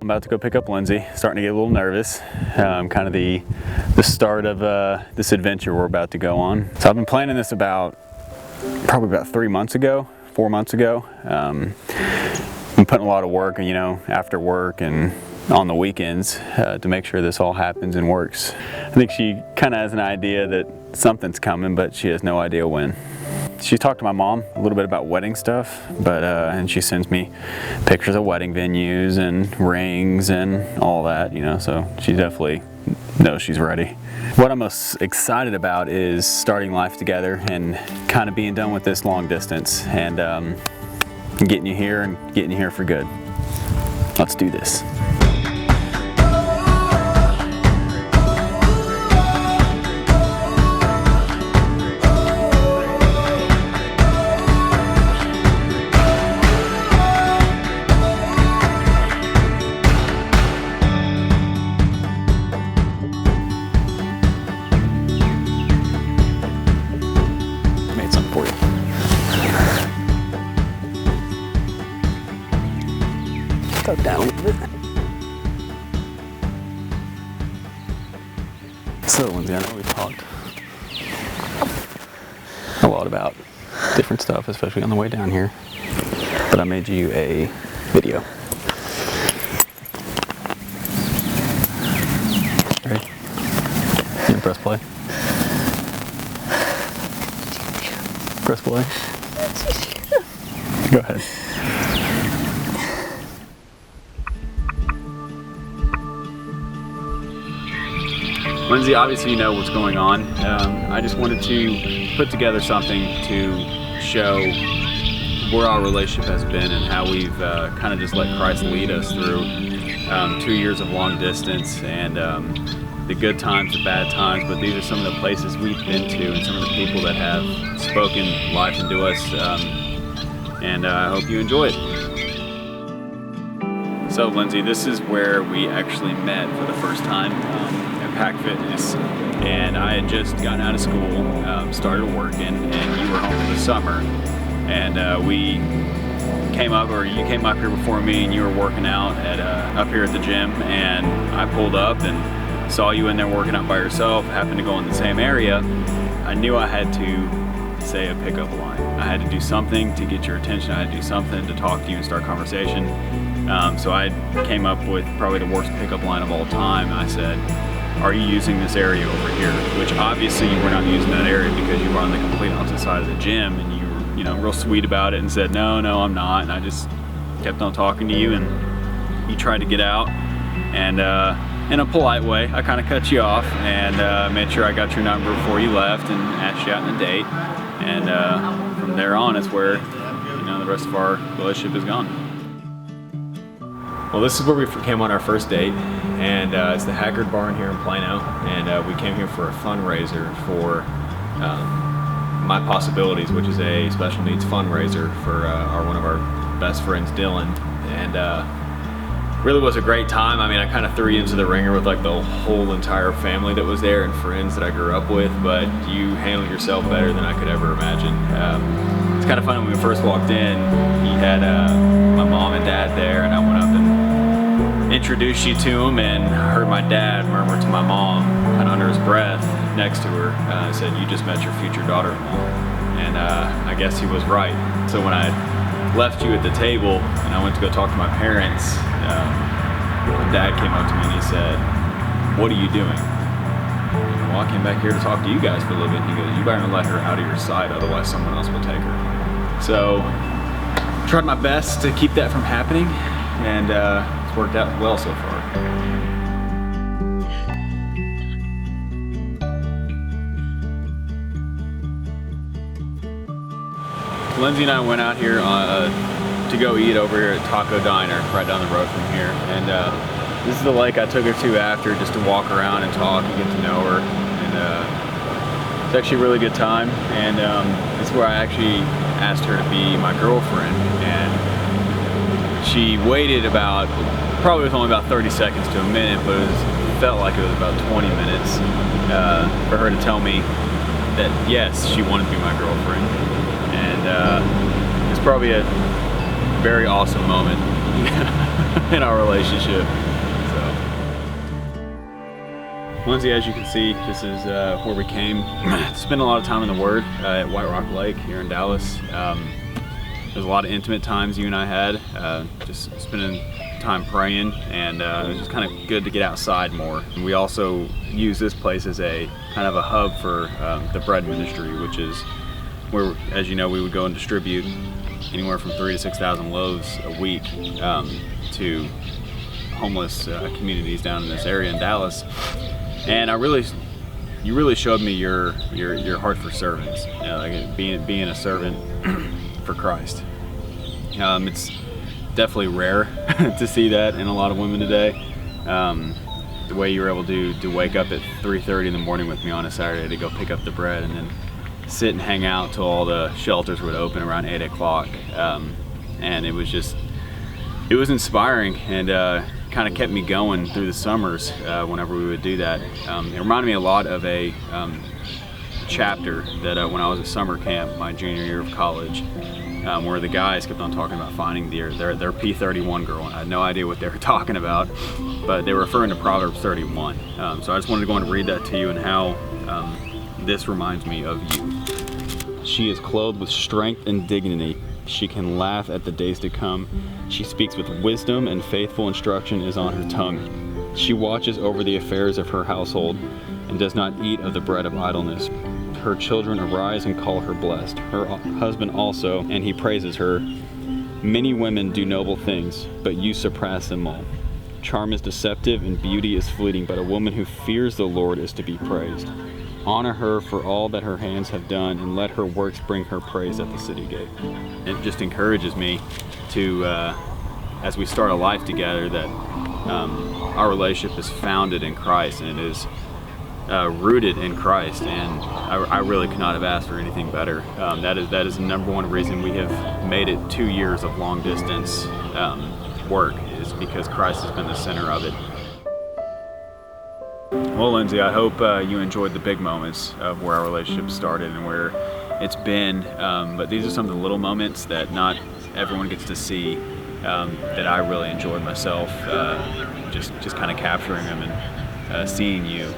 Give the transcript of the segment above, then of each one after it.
I'm about to go pick up Lindsay, starting to get a little nervous. Kind of the start of this adventure we're about to go on. So I've been planning this probably about 4 months ago. Been putting a lot of work, after work and on the weekends to make sure this all happens and works. I think she kind of has an idea that something's coming, but she has no idea when. She's talked to my mom a little bit about wedding stuff, and she sends me pictures of wedding venues and rings and all that, so she definitely knows she's ready. What I'm most excited about is starting life together and kind of being done with this long distance and getting you here for good. Let's do this. Down a little bit. So Lindsay, I know we've talked a lot about different stuff, especially on the way down here, but I made you a video. Ready? You can press play. Press play. Go ahead. Lindsay, obviously you know what's going on. I just wanted to put together something to show where our relationship has been and how we've kind of just let Christ lead us through 2 years of long distance and the good times, the bad times, but these are some of the places we've been to and some of the people that have spoken life into us, and I hope you enjoy it. So Lindsay, this is where we actually met for the first time. Pack Fitness, and I had just gotten out of school, started working, and you were home for the summer, and we came up, or you came up here before me, and you were working out up here at the gym, and I pulled up and saw you in there working out by yourself, happened to go in the same area. I knew I had to say a pickup line. I had to do something to get your attention. I had to do something to talk to you and start conversation. So I came up with probably the worst pickup line of all time. I said, are you using this area over here? Which obviously you were not using that area because you were on the complete opposite side of the gym, and you were, real sweet about it and said, no, I'm not. And I just kept on talking to you, and you tried to get out, and in a polite way, I kind of cut you off and made sure I got your number before you left and asked you out on a date. And from there on, it's where, the rest of our relationship is gone. Well, this is where we came on our first date, and it's the Haggard Barn here in Plano, and we came here for a fundraiser for My Possibilities, which is a special needs fundraiser for one of our best friends, Dylan, and really was a great time. I mean, I kind of threw you into the ringer with like the whole entire family that was there and friends that I grew up with, but you handled yourself better than I could ever imagine. It's kind of funny, when we first walked in, you had my mom and dad there, and I went up and introduced you to him, and heard my dad murmur to my mom, kind of under his breath, next to her, said, "You just met your future daughter-in-law." And I guess he was right. So when I left you at the table and I went to go talk to my parents, my dad came up to me and he said, "What are you doing?" "Well, I came back here to talk to you guys for a little bit." He goes, "You better let her out of your sight, otherwise someone else will take her." So tried my best to keep that from happening, and it's worked out well so far. Lindsay and I went out here to go eat over here at Taco Diner, right down the road from here. And this is the lake I took her to after, just to walk around and talk and get to know her. And it's actually a really good time. And it's where I actually asked her to be my girlfriend. And she waited probably was only about 30 seconds to a minute, but it felt like it was about 20 minutes for her to tell me that yes, she wanted to be my girlfriend. And it's probably a very awesome moment. in our relationship. So, Lindsay, as you can see, this is where we came. Spent a lot of time in the Word at White Rock Lake here in Dallas. There's a lot of intimate times you and I had, just spending time praying, and it was just kind of good to get outside more. And we also use this place as a kind of a hub for the bread ministry, which is where, as you know, we would go and distribute anywhere from 3,000 to 6,000 loaves a week to homeless communities down in this area in Dallas. And you really showed me your heart for servants, like being a servant for Christ. It's definitely rare to see that in a lot of women today. The way you were able to wake up at 3:30 in the morning with me on a Saturday to go pick up the bread, and then sit and hang out till all the shelters would open around 8 o'clock. And it was inspiring, and kind of kept me going through the summers whenever we would do that. It reminded me a lot of a chapter that when I was at summer camp my junior year of college, where the guys kept on talking about finding their P31 girl, and I had no idea what they were talking about, but they were referring to Proverbs 31. So I just wanted to go and read that to you, and how this reminds me of you. She is clothed with strength and dignity. She can laugh at the days to come. She speaks with wisdom, and faithful instruction is on her tongue. She watches over the affairs of her household and does not eat of the bread of idleness. Her children arise and call her blessed. Her husband also, and he praises her. Many women do noble things, but you surpass them all. Charm is deceptive and beauty is fleeting, but a woman who fears the Lord is to be praised. Honor her for all that her hands have done, and let her works bring her praise at the city gate. It just encourages me to, as we start a life together, that our relationship is founded in Christ, and it is rooted in Christ, and I really could not have asked for anything better. That is the number one reason we have made it 2 years of long distance work, is because Christ has been the center of it. Well, Lindsay, I hope you enjoyed the big moments of where our relationship started and where it's been, but these are some of the little moments that not everyone gets to see, that I really enjoyed myself, just kind of capturing them and seeing you.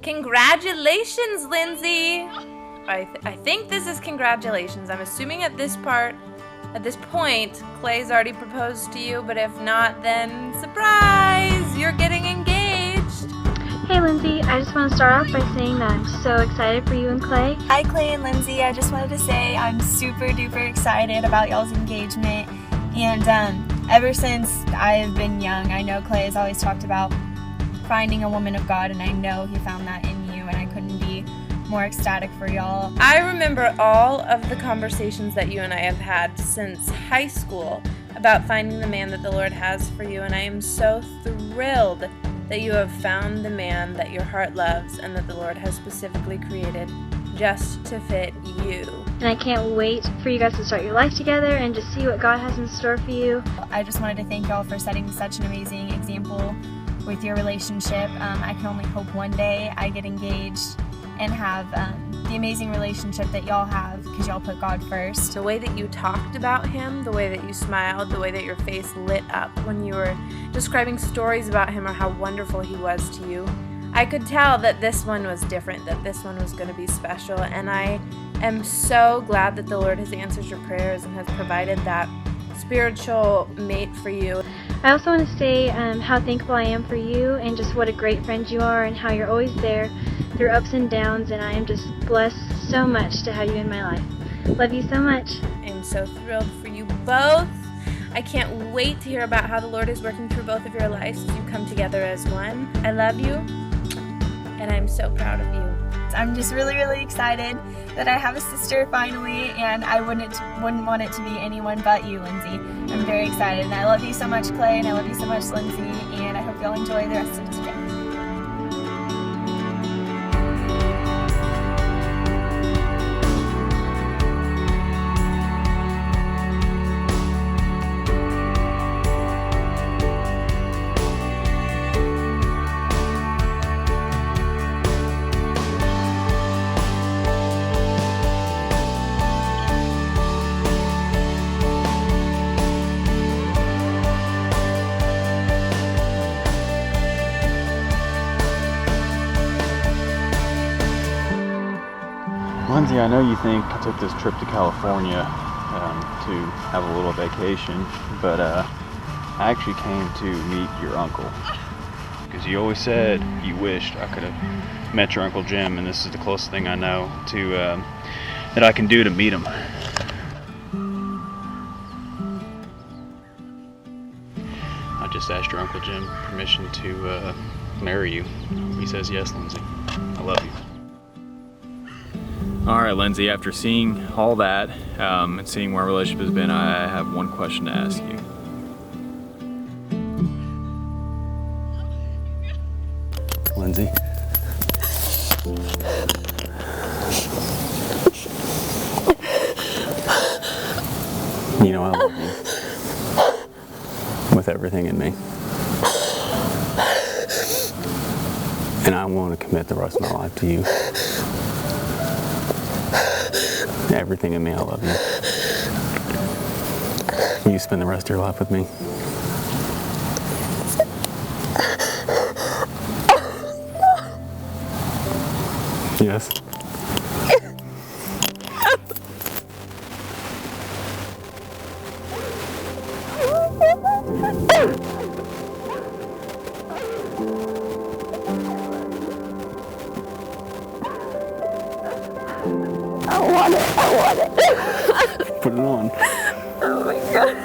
Congratulations, Lindsay! I think this is congratulations. I'm assuming at this point, Clay's already proposed to you, but if not, then surprise! You're getting engaged! Hey Lindsay, I just want to start off by saying that I'm so excited for you and Clay. Hi Clay and Lindsay, I just wanted to say I'm super duper excited about y'all's engagement, and ever since I've been young, I know Clay has always talked about finding a woman of God, and I know he found that in you, and I couldn't be more ecstatic for y'all. I remember all of the conversations that you and I have had since high school about finding the man that the Lord has for you, and I am so thrilled that you have found the man that your heart loves and that the Lord has specifically created just to fit you. And I can't wait for you guys to start your life together and just see what God has in store for you. I just wanted to thank y'all for setting such an amazing example with your relationship. I can only hope one day I get engaged and have the amazing relationship that y'all have, because y'all put God first. The way that you talked about him, the way that you smiled, the way that your face lit up when you were describing stories about him or how wonderful he was to you, I could tell that this one was different, that this one was going to be special, and I am so glad that the Lord has answered your prayers and has provided that spiritual mate for you. I also want to say how thankful I am for you, and just what a great friend you are, and how you're always there through ups and downs, and I am just blessed so much to have you in my life. Love you so much. I'm so thrilled for you both. I can't wait to hear about how the Lord is working through both of your lives as you come together as one. I love you, and I'm so proud of you. I'm just really, really excited that I have a sister finally, and I wouldn't want it to be anyone but you, Lindsay. I'm very excited, and I love you so much, Clay, and I love you so much, Lindsay, and I hope y'all enjoy the rest of today. Lindsay, I know you think I took this trip to California to have a little vacation, but I actually came to meet your uncle. Because you always said you wished I could have met your Uncle Jim, and this is the closest thing I know to that I can do to meet him. I just asked your Uncle Jim permission to marry you. He says yes, Lindsay. I love you. All right, Lindsay, after seeing all that and seeing where our relationship has been, I have one question to ask you. Lindsay? You know I love you with everything in me. And I want to commit the rest of my life to you. Everything in me, I love you. Will you spend the rest of your life with me? Yes. I want it. Put it on. Oh my God.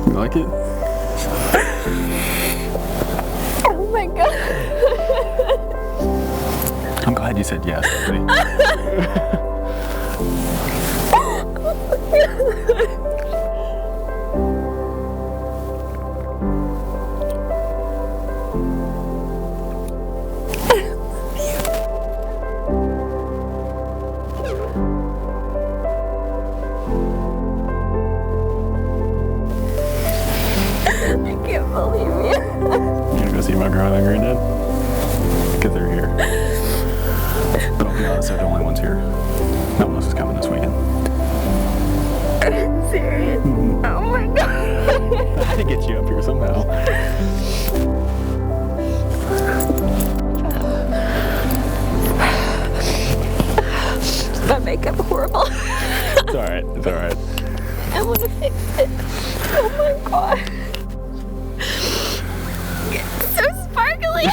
You like it? Oh my God. I'm glad you said yes, buddy. I can't believe you. You gonna go see my grandma and granddad? Because they're here. But I'll be honest, they're the only ones here. No one else is coming this weekend. Are you serious? Mm-hmm. Oh my God. I had to get you up here somehow. My makeup horrible. It's alright, it's alright. I want to fix it. Oh my God. It's so sparkly.